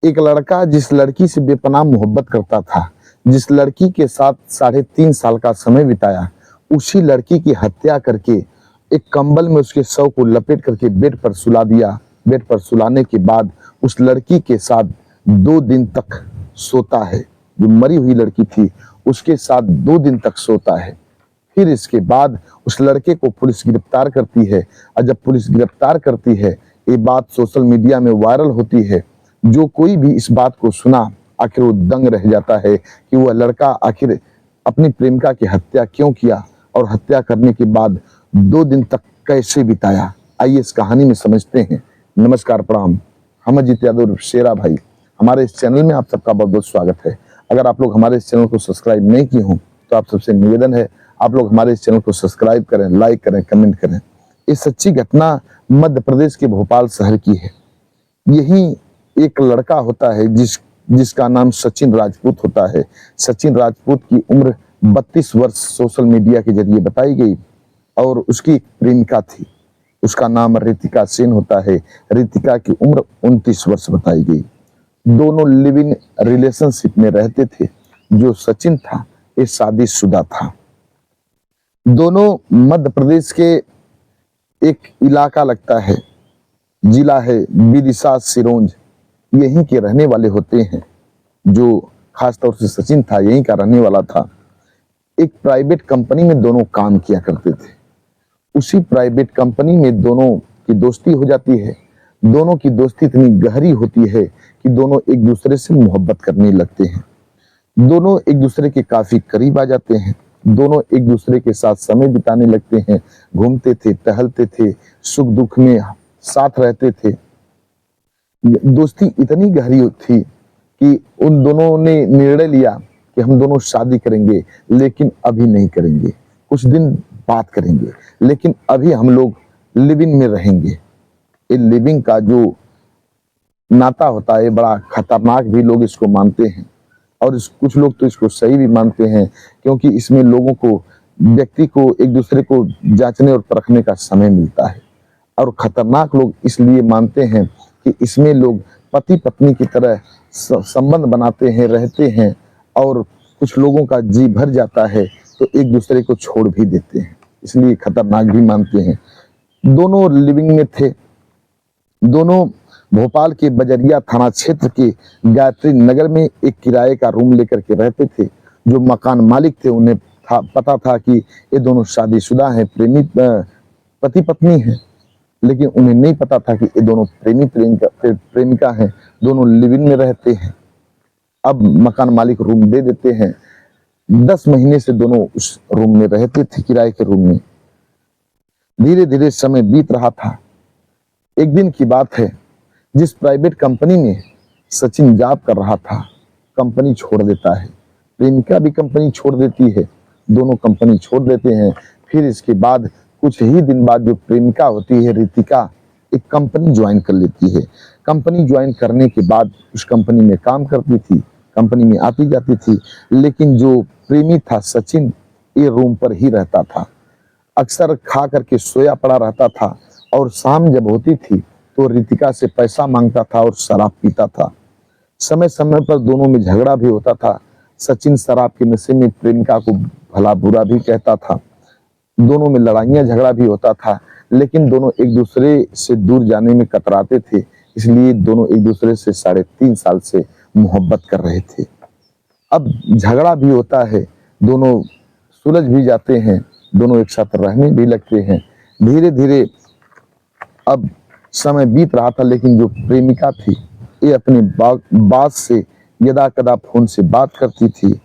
एक लड़का जिस लड़की से बेपनाह मोहब्बत करता था, जिस लड़की के साथ 3.5 साल का समय बिताया, उसी लड़की की हत्या करके एक कंबल में उसके शव को लपेट करके बेड पर सुला दिया। बेड पर सुलाने के बाद उस लड़की के साथ 2 दिन तक सोता है। जो मरी हुई लड़की थी उसके साथ 2 दिन तक सोता है। फिर इसके बाद उस लड़के को पुलिस गिरफ्तार करती है और जब पुलिस गिरफ्तार करती है, ये बात सोशल मीडिया में वायरल होती है। जो कोई भी इस बात को सुना आखिर वो दंग रह जाता है कि वह लड़का आखिर अपनी प्रेमिका की हत्या क्यों किया और हत्या करने के बाद 2 दिन तक कैसे बिताया। आइए इस कहानी में समझते हैं। नमस्कार, प्रणाम। हम अजीत यादव शेरा भाई, हमारे इस चैनल में आप सबका बहुत बहुत स्वागत है। अगर आप लोग हमारे इस चैनल को सब्सक्राइब नहीं किए हों तो आप सबसे निवेदन है आप लोग हमारे इस चैनल को सब्सक्राइब करें, लाइक करें, कमेंट करें। ये सच्ची घटना मध्य प्रदेश के भोपाल शहर की है। यही एक लड़का होता है जिसका नाम सचिन राजपूत होता है। सचिन राजपूत की उम्र 32 वर्ष सोशल मीडिया के जरिए बताई गई और उसकी एक प्रेमिका थी, उसका नाम रितिका सेन होता है। रितिका की उम्र 29 वर्ष बताई गई। दोनों लिव इन रिलेशनशिप में रहते थे। जो सचिन था ये शादीशुदा था। दोनों मध्य प्रदेश के एक इलाका लगता है, जिला है विदिशा सिरोंज, यहीं के रहने वाले होते हैं। जो खासतौर से सचिन था यहीं का रहने वाला था। एक प्राइवेट कंपनी में दोनों काम किया करते थे। उसी प्राइवेट कंपनी में दोनों की दोस्ती हो जाती है। दोनों की दोस्ती इतनी गहरी होती है कि दोनों एक दूसरे से मोहब्बत करने लगते हैं। दोनों एक दूसरे के काफी करीब आ जाते हैं। दोनों एक दूसरे के साथ समय बिताने लगते हैं। घूमते थे, टहलते थे, सुख दुख में साथ रहते थे। दोस्ती इतनी गहरी थी कि उन दोनों ने निर्णय लिया कि हम दोनों शादी करेंगे, लेकिन अभी नहीं करेंगे, कुछ दिन बात करेंगे, लेकिन अभी हम लोग लिविंग में रहेंगे। ये लिविंग का जो नाता होता है बड़ा खतरनाक भी लोग इसको मानते हैं और कुछ लोग तो इसको सही भी मानते हैं, क्योंकि इसमें लोगों को, व्यक्ति को एक दूसरे को जांचने और परखने का समय मिलता है। और खतरनाक लोग इसलिए मानते हैं कि इसमें लोग पति पत्नी की तरह संबंध बनाते हैं, रहते हैं और कुछ लोगों का जी भर जाता है तो एक दूसरे को छोड़ भी देते हैं, इसलिए खतरनाक भी मानते हैं। दोनों लिविंग में थे। दोनों भोपाल के बजरिया थाना क्षेत्र के गायत्री नगर में एक किराए का रूम लेकर के रहते थे। जो मकान मालिक थे उन्हें पता था कि ये दोनों शादीशुदा हैं, पति पत्नी हैं, लेकिन उन्हें नहीं पता था कि ये दोनों प्रेमिका हैं। दोनों लिविंग में रहते हैं। अब मकान मालिक रूम दे देते हैं। 10 महीने से दोनों उस रूम में रहते थे, किराए के रूम में। धीरे धीरे समय बीत रहा था। एक दिन की बात है, जिस प्राइवेट कंपनी में सचिन जॉब कर रहा था, कंपनी छोड़ देता है। प्रेमिका भी कंपनी छोड़ देती है, दोनों कंपनी छोड़ देते हैं। फिर इसके बाद कुछ ही दिन बाद जो प्रेमिका होती है रितिका, एक कंपनी ज्वाइन कर लेती है। कंपनी ज्वाइन करने के बाद उस कंपनी में काम करती थी, कंपनी में आती जाती थी। लेकिन जो प्रेमी था सचिन, ये रूम पर ही रहता था। अक्सर खा करके सोया पड़ा रहता था और शाम जब होती थी तो रितिका से पैसा मांगता था और शराब पीता था। समय समय पर दोनों में झगड़ा भी होता था। सचिन शराब के नशे में प्रेमिका को भला बुरा भी कहता था। दोनों में लड़ाइयाँ झगड़ा भी होता था, लेकिन दोनों एक दूसरे से दूर जाने में कतराते थे। इसलिए दोनों एक दूसरे से 3.5 साल से मोहब्बत कर रहे थे। अब झगड़ा भी होता है, दोनों सुलझ भी जाते हैं, दोनों एक साथ रहने भी लगते हैं। धीरे धीरे अब समय बीत रहा था, लेकिन जो प्रेमिका थी ये अपने बात से यदा कदा फोन से बात करती थी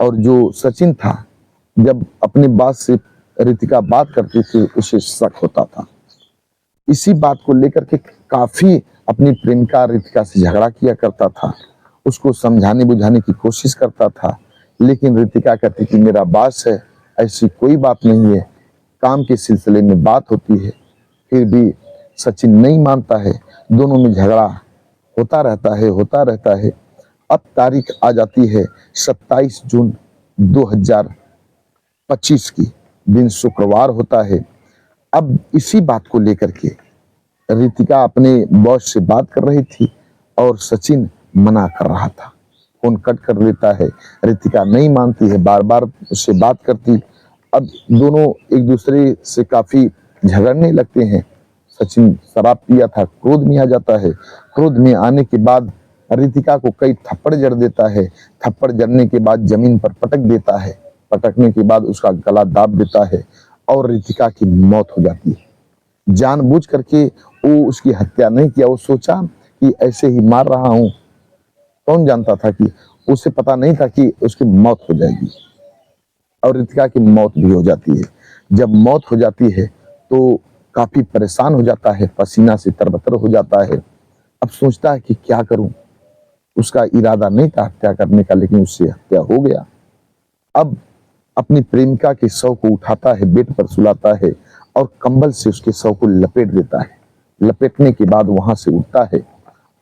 और जो सचिन था जब अपने बात से रितिका बात करती थी उसे शक होता था। इसी बात को लेकर के काफी अपनी प्रेमिका रितिका से झगड़ा किया करता था, उसको समझाने बुझाने की कोशिश करता था। लेकिन रितिका कहती कि मेरा बॉस है, ऐसी कोई बात नहीं है, काम के सिलसिले में बात होती है। फिर भी सचिन नहीं मानता है। दोनों में झगड़ा होता रहता है। अब तारीख आ जाती है 27 जून 2025 की, दिन शुक्रवार होता है। अब इसी बात को लेकर के रितिका अपने बॉस से बात कर रही थी और सचिन मना कर रहा था। फोन कट कर लेता है, रितिका नहीं मानती है, बार बार उससे बात करती। अब दोनों एक दूसरे से काफी झगड़ने लगते हैं। सचिन शराब पिया था, क्रोध में आ जाता है। क्रोध में आने के बाद रितिका को कई थप्पड़ जड़ देता है। थप्पड़ जड़ने के बाद जमीन पर पटक देता है। पटकने के बाद उसका गला दाब देता है और रितिका की मौत हो जाती है। जानबूझ करके वो उसकी हत्या नहीं किया, वो सोचा कि ऐसे ही मार रहा हूं। कौन जानता था कि उसे पता नहीं था कि उसकी मौत हो जाएगी और रितिका की मौत भी हो जाती है। जब मौत हो जाती है तो काफी परेशान हो जाता है, पसीना से तरबतर हो जाता है। अब सोचता है कि क्या करूं। उसका इरादा नहीं था हत्या करने का, लेकिन उससे हत्या हो गया। अब अपनी प्रेमिका के शव को उठाता है, बेड पर सुलाता है और कंबल से उसके शव को लपेट देता है। लपेटने के बाद वहां से उठता है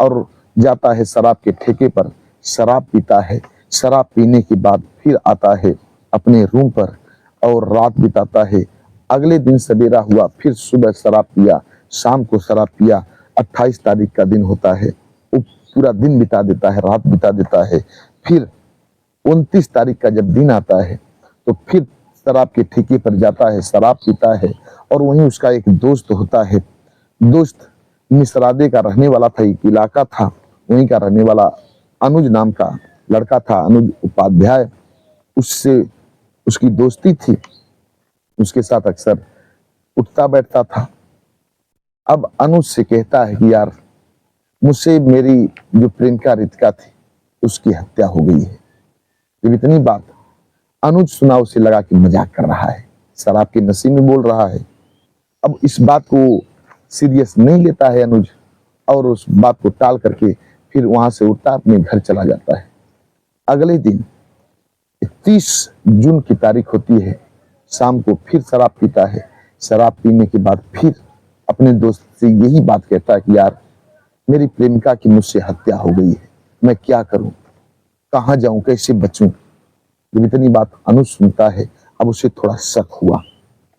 और जाता है शराब के ठेके पर, शराब पीता है। शराब पीने के बाद फिर आता है अपने रूम पर और रात बिताता है। अगले दिन सवेरा हुआ, फिर सुबह शराब पिया, शाम को शराब पिया। 28 तारीख का दिन होता है, वो पूरा दिन बिता देता है, रात बिता देता है। फिर 29 तारीख का जब दिन आता है तो फिर शराब के ठेके पर जाता है, शराब पीता है और वहीं उसका एक दोस्त होता है। दोस्त मिसरादे का रहने वाला था, एक इलाका था, वहीं का रहने वाला अनुज नाम का लड़का था, अनुज उपाध्याय। उससे उसकी दोस्ती थी, उसके साथ अक्सर उठता बैठता था। अब अनुज से कहता है कि यार, मुझसे मेरी जो प्रेमिका रितिका थी उसकी हत्या हो गई है। जब इतनी बात अनुज सुना, उसे लगा कि मजाक कर रहा है, शराब के नशे में बोल रहा है। अब इस बात को सीरियस नहीं लेता है अनुज और उस बात को टाल करके फिर वहां से उठता, अपने घर चला जाता है। अगले दिन 30 जून की तारीख होती है। शाम को फिर शराब पीता है। शराब पीने के बाद फिर अपने दोस्त से यही बात कहता है कि यार, मेरी प्रेमिका की मुझसे हत्या हो गई है, मैं क्या करूं, कहां जाऊं, कैसे बचूं। जब इतनी बात अनुज सुनता है, अब उसे थोड़ा शक हुआ,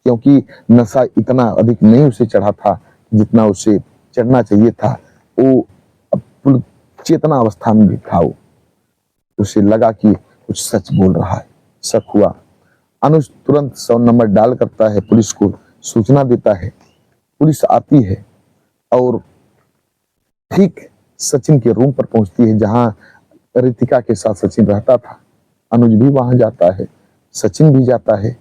क्योंकि नशा इतना अधिक नहीं उसे चढ़ा था जितना उसे चढ़ना चाहिए था। वो अब पूर्ण चेतना अवस्था में भी था। वो उसे लगा कि कुछ सच बोल रहा है, शक हुआ। अनुज तुरंत 100 नंबर डायल करता है, पुलिस को सूचना देता है। पुलिस आती है और ठीक सचिन के रूम पर पहुंचती है, जहां रितिका के साथ सचिन रहता था। अनुज भी वहां जाता है, सचिन भी जाता है।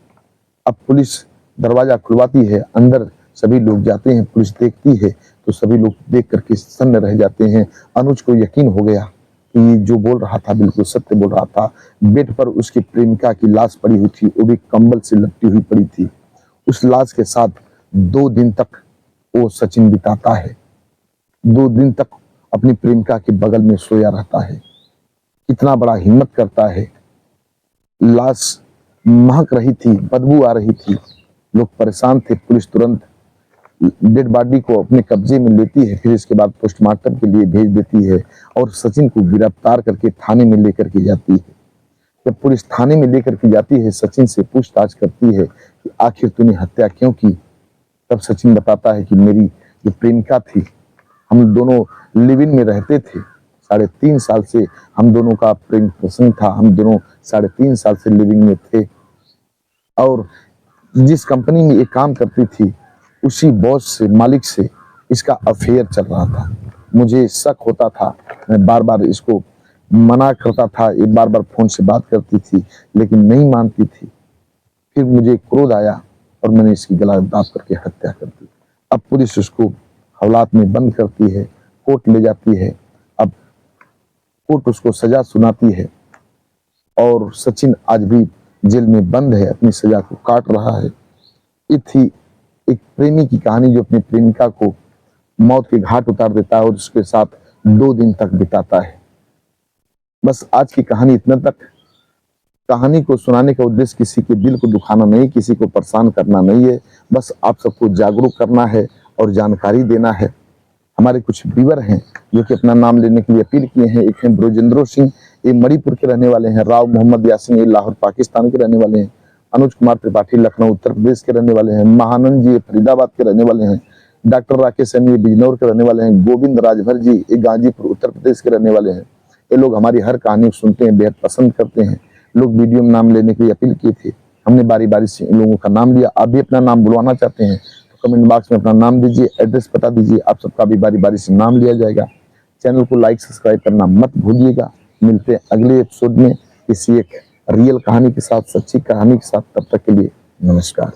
अब पुलिस दरवाजा खुलवाती है, अंदर सभी लोग जाते हैं। पुलिस देखती है तो सभी लोग देख करके सन्न रह जाते हैं। अनुज को यकीन हो गया कि ये जो बोल रहा था बिल्कुल सत्य बोल रहा था। बेड पर उसकी प्रेमिका की लाश पड़ी हुई थी, वो भी कंबल से लपटी हुई पड़ी थी। उस लाश के साथ 2 दिन तक वो सचिन बिताता है। 2 दिन तक अपनी प्रेमिका के बगल में सोया रहता है। इतना बड़ा हिम्मत करता है। लाश महक रही थी, बदबू आ रही थी, लोग परेशान थे। पुलिस तुरंत डेड बॉडी को अपने कब्जे में लेती है, फिर इसके बाद पोस्टमार्टम के लिए भेज देती है और सचिन को गिरफ्तार करके थाने में लेकर के जाती है। जब पुलिस थाने में लेकर के जाती है, सचिन से पूछताछ करती है कि आखिर तूने हत्या क्यों की। तब सचिन बताता है कि मेरी जो प्रेमिका थी, हम दोनों लिव इन में रहते थे, 3.5 साल से हम दोनों का प्रेम प्रसंग था, हम दोनों 3.5 साल से लिविंग में थे और जिस कंपनी में ये काम करती थी उसी बॉस से, मालिक से इसका अफेयर चल रहा था। मुझे शक होता था, मैं बार बार इसको मना करता था, ये बार बार फोन से बात करती थी लेकिन नहीं मानती थी। फिर मुझे क्रोध आया और मैंने इसकी गला दाब करके हत्या कर दी। अब पुलिस उसको हवालात में बंद करती है, कोर्ट ले जाती है। अब कोर्ट उसको सजा सुनाती है और सचिन आज भी जेल में बंद है, अपनी सजा को काट रहा है। ये थी एक प्रेमी की कहानी जो अपनी प्रेमिका को मौत के घाट उतार देता है और उसके साथ 2 दिन तक बिताता है। बस आज की कहानी इतना तक। कहानी को सुनाने का उद्देश्य किसी के दिल को दुखाना नहीं, किसी को परेशान करना नहीं है, बस आप सबको जागरूक करना है और जानकारी देना है। हमारे कुछ व्यूअर हैं जो कि अपना नाम लेने के लिए अपील किए हैं। एक हैं ब्रोजेंद्रो सिंह, ये मणिपुर के रहने वाले हैं। राव मोहम्मद यासिन, ये लाहौर पाकिस्तान के रहने वाले हैं। अनुज कुमार त्रिपाठी लखनऊ उत्तर प्रदेश के रहने वाले हैं। महानंद जी फरीदाबाद के रहने वाले हैं। डॉक्टर राकेश सैनी बिजनौर के रहने वाले हैं। गोविंद राजभर जी ये गाजीपुर उत्तर प्रदेश के रहने वाले हैं। ये लोग हमारी हर कहानी सुनते हैं, बेहद पसंद करते हैं। लोग वीडियो में नाम लेने की अपील की थी, हमने बारी बारी से इन लोगों का नाम लिया। आप भी अपना नाम बुलवाना चाहते हैं तो कमेंट बॉक्स में अपना नाम दीजिए, एड्रेस बता दीजिए, आप सबका भी बारी बारी से नाम लिया जाएगा। चैनल को लाइक सब्सक्राइब करना मत भूलिएगा। मिलते हैं अगले एपिसोड में किसी एक रियल कहानी के साथ, सच्ची कहानी के साथ। तब तक के लिए नमस्कार।